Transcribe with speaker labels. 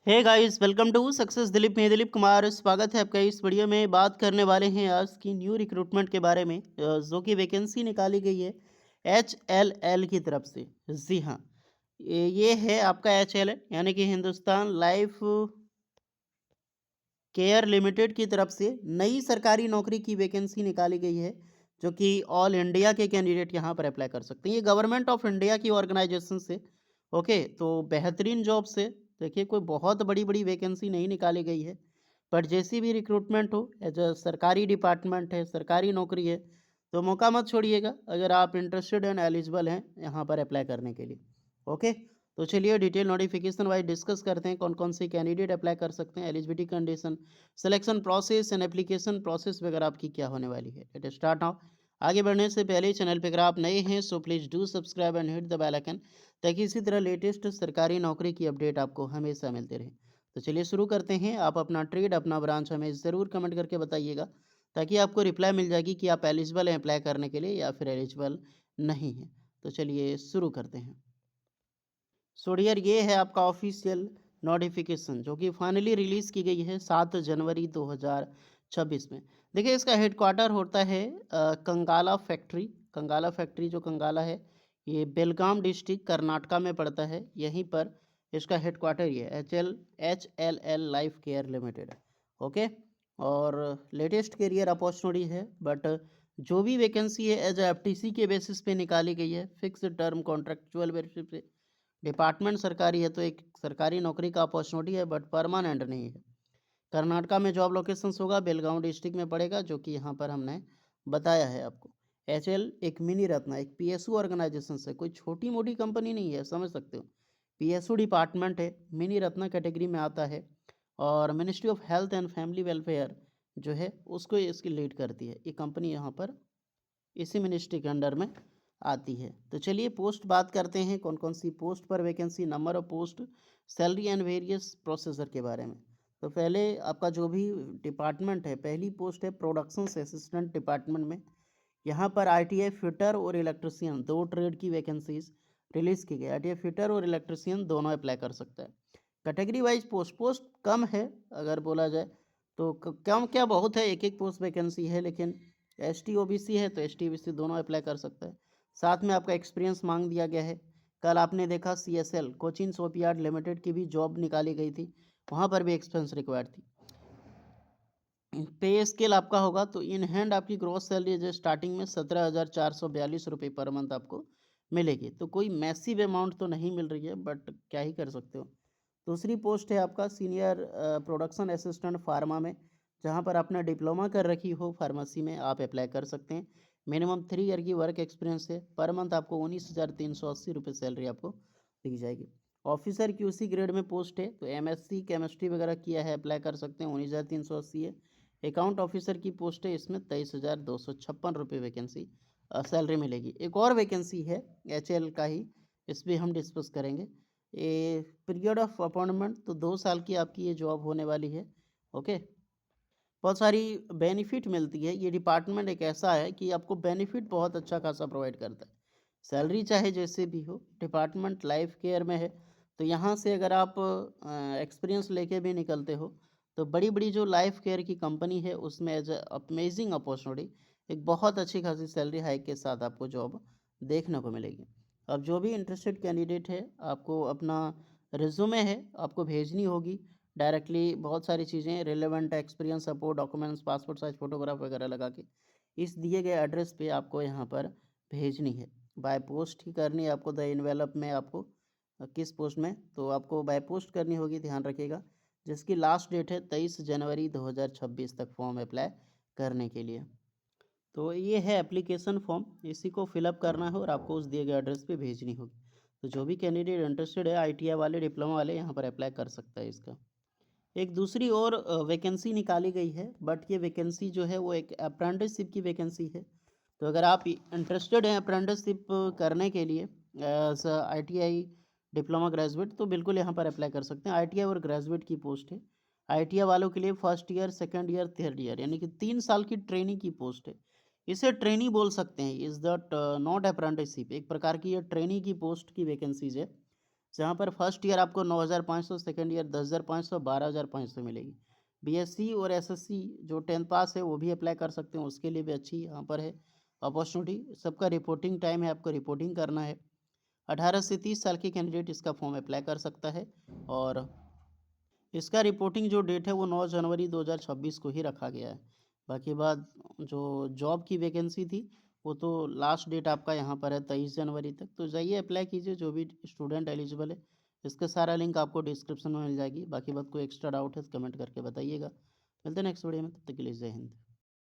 Speaker 1: Hey guys, welcome to success Dilip. मैं दिलीप कुमार, स्वागत है आपका। इस वीडियो में बात करने वाले हैं आज की न्यू रिक्रूटमेंट के बारे में, जो कि वैकेंसी निकाली गई है एचएलएल की तरफ से। जी हाँ, ये है आपका एचएलएल यानी कि हिंदुस्तान लाइफ केयर लिमिटेड की तरफ से नई सरकारी नौकरी की वैकेंसी निकाली गई है, जो कि ऑल इंडिया के कैंडिडेट यहाँ पर अप्लाई कर सकते हैं। ये गवर्नमेंट ऑफ इंडिया की ऑर्गेनाइजेशन से, ओके, तो बेहतरीन जॉब से। देखिए, कोई बहुत बड़ी बड़ी वैकेंसी नहीं निकाली गई है, बट जैसी भी रिक्रूटमेंट हो, एज अ सरकारी डिपार्टमेंट है, सरकारी नौकरी है, तो मौका मत छोड़िएगा अगर आप इंटरेस्टेड एंड एलिजिबल हैं यहाँ पर अप्लाई करने के लिए। ओके, तो चलिए डिटेल नोटिफिकेशन वाइज डिस्कस करते हैं कौन कौन से कैंडिडेट अप्लाई कर सकते हैं, eligibility condition, selection process and application process वगैरह आपकी क्या होने वाली है। Let start now. आगे बढ़ने से पहले चैनल पे अगर आप नए हैं so please do subscribe and hit the bell icon, ताकि इसी तरह लेटेस्ट सरकारी नौकरी की अपडेट आपको हमेशा मिलते रहे। तो चलिए शुरू करते हैं। आप अपना ट्रेड, अपना ब्रांच हमें ज़रूर कमेंट करके बताइएगा, ताकि आपको रिप्लाई मिल जाएगी कि आप एलिजिबल हैं अप्लाई करने के लिए या फिर एलिजिबल नहीं हैं। तो चलिए शुरू करते हैं। सो डियर, ये है आपका ऑफिशियल नोटिफिकेशन जो कि फाइनली रिलीज़ की गई है 7 जनवरी 2026 में। देखिए, इसका हेडक्वार्टर होता है कंगाला फैक्ट्री। कंगाला फैक्ट्री जो कंगाला है, ये बेलगाम डिस्ट्रिक्ट कर्नाटका में पड़ता है। यहीं पर इसका हेडक्वार्टर ये H L L life care limited है। ओके, और लेटेस्ट करियर अपॉर्चुनिटी है, बट जो भी वैकेंसी है एज एफ टी सी के बेसिस पे निकाली गई है, फिक्स टर्म कॉन्ट्रेक्चुअल बेसिस पे। डिपार्टमेंट सरकारी है तो एक सरकारी नौकरी का अपॉर्चुनिटी है, बट परमानेंट नहीं है। कर्नाटका में जॉब लोकेशंस होगा, बेलगांव डिस्ट्रिक्ट में पड़ेगा, जो कि यहाँ पर हमने बताया है आपको। एचएल एक मिनी रत्ना, एक पीएसयू ऑर्गेनाइजेशन से, कोई छोटी मोटी कंपनी नहीं है, समझ सकते हो। पीएसयू डिपार्टमेंट है, मिनी रत्ना कैटेगरी में आता है, और ministry of health and family welfare जो है उसको इसकी लीड करती है। ये कंपनी यहाँ पर इसी मिनिस्ट्री के अंडर में आती है। तो चलिए पोस्ट बात करते हैं, कौन कौन सी पोस्ट पर vacancy, number of post, salary and various processor के बारे में। तो पहले आपका जो भी डिपार्टमेंट है, पहली पोस्ट है प्रोडक्शन असिस्टेंट डिपार्टमेंट में। यहाँ पर आईटीआई फिटर और इलेक्ट्रिशियन, दो ट्रेड की वैकेंसीज रिलीज की गई। आईटीआई फिटर और इलेक्ट्रिशियन दोनों अप्लाई कर सकता है। कैटेगरी वाइज पोस्ट पोस्ट कम है, अगर बोला जाए तो कम क्या बहुत है, एक एक पोस्ट वैकेंसी है, लेकिन S T O B C है तो S T O B C दोनों अप्लाई कर सकता है। साथ में आपका एक्सपीरियंस मांग दिया गया है। कल आपने देखा C S L Cochin shipyard limited की भी जॉब निकाली गई थी, वहाँ पर भी एक्सपीरियंस रिक्वायर्ड थी। पे स्केल आपका होगा तो इन हैंड आपकी ग्रोस सैलरी जो स्टार्टिंग में 17,442 रुपये पर मंथ आपको मिलेगी। तो कोई मैसिव अमाउंट तो नहीं मिल रही है, बट क्या ही कर सकते हो। दूसरी पोस्ट है आपका सीनियर प्रोडक्शन असिस्टेंट फार्मा में, जहां पर आपने डिप्लोमा कर रखी हो फार्मेसी में, आप अप्लाई कर सकते हैं। मिनिमम 3 ईयर की वर्क एक्सपीरियंस है। पर मंथ आपको 19,380 रुपये सैलरी आपको दी जाएगी। ऑफिसर की उसी ग्रेड में पोस्ट है, तो एमएससी केमिस्ट्री वगैरह किया है, अप्लाई कर सकते हैं। 19,380 है। अकाउंट ऑफिसर की पोस्ट है, इसमें 23,256 रुपये वैकेंसी सैलरी मिलेगी। एक और वैकेंसी है एचएल का ही, इस पर हम डिस्कस करेंगे। ये पीरियड ऑफ अपॉइंटमेंट तो 2 साल की आपकी ये जॉब होने वाली है। ओके, बहुत सारी बेनिफिट मिलती है। ये डिपार्टमेंट एक ऐसा है कि आपको बेनिफिट बहुत अच्छा खासा प्रोवाइड करता है। सैलरी चाहे जैसे भी हो, डिपार्टमेंट लाइफ केयर में है, तो यहाँ से अगर आप एक्सपीरियंस लेके भी निकलते हो, तो बड़ी बड़ी जो लाइफ केयर की कंपनी है उसमें एज अमेजिंग अपॉर्चुनिटी, एक बहुत अच्छी खासी सैलरी हाइक के साथ आपको जॉब देखने को मिलेगी। अब जो भी इंटरेस्टेड कैंडिडेट है, आपको अपना रिज्यूमे है आपको भेजनी होगी डायरेक्टली। बहुत सारी चीज़ें, relevant experience, support documents, passport size photograph वगैरह लगा के इस दिए गए एड्रेस पे आपको यहाँ पर भेजनी है। बाय पोस्ट ही करनी है आपको, द इनवेलप में आपको किस पोस्ट में, तो आपको बाय पोस्ट करनी होगी, ध्यान रखिएगा। जिसकी लास्ट डेट है 23 जनवरी 2026 तक फॉर्म अप्लाई करने के लिए। तो ये है एप्लीकेशन फॉर्म, इसी को फिलअप करना है और आपको उस दिए गए एड्रेस पे भेजनी होगी। तो जो भी कैंडिडेट इंटरेस्टेड है, आईटीआई वाले, डिप्लोमा वाले, यहाँ पर अप्लाई कर सकता है इसका। एक दूसरी और वैकेंसी निकाली गई है, बट ये वैकेंसी जो है वो एक अप्रेंटिसशिप की वैकेंसी है। तो अगर आप इंटरेस्टेड हैं अप्रेंटिसशिप करने के लिए एज आईटीआई डिप्लोमा ग्रेजुएट, तो बिल्कुल यहाँ पर अप्लाई कर सकते हैं। आईटीआई और ग्रेजुएट की पोस्ट है। आईटीआई वालों के लिए first year, second year, third year, यानी कि 3 साल की ट्रेनिंग की पोस्ट है। इसे ट्रेनी बोल सकते हैं, इज़ दैट नॉट अप्रेंटिसशिप, एक प्रकार की ये ट्रेनी की पोस्ट की वैकेंसीज है। जहाँ पर फर्स्ट ईयर आपको 9,500, सेकंड ईयर 10,500, 12,500 मिलेगी। बीएससी और एसएससी जो 10th पास है वो भी अप्लाई कर सकते हैं, उसके लिए भी अच्छी यहाँ पर है अपॉर्चुनिटी। सबका रिपोर्टिंग टाइम है, आपको रिपोर्टिंग करना है। 18 से 30 साल के कैंडिडेट इसका फॉर्म अप्लाई कर सकता है और इसका रिपोर्टिंग जो डेट है वो 9 जनवरी 2026 को ही रखा गया है। बाकी बात जो जॉब की वैकेंसी थी वो तो लास्ट डेट आपका यहाँ पर है 23 जनवरी तक। तो जाइए अप्लाई कीजिए जो भी स्टूडेंट एलिजिबल है। इसका सारा लिंक आपको डिस्क्रिप्शन में मिल जाएगी। बाकी बात कोई एक्स्ट्रा डाउट है तो कमेंट करके बताइएगा। मिलते हैं नेक्स्ट वीडियो में, तब तक के लिए जय हिंद।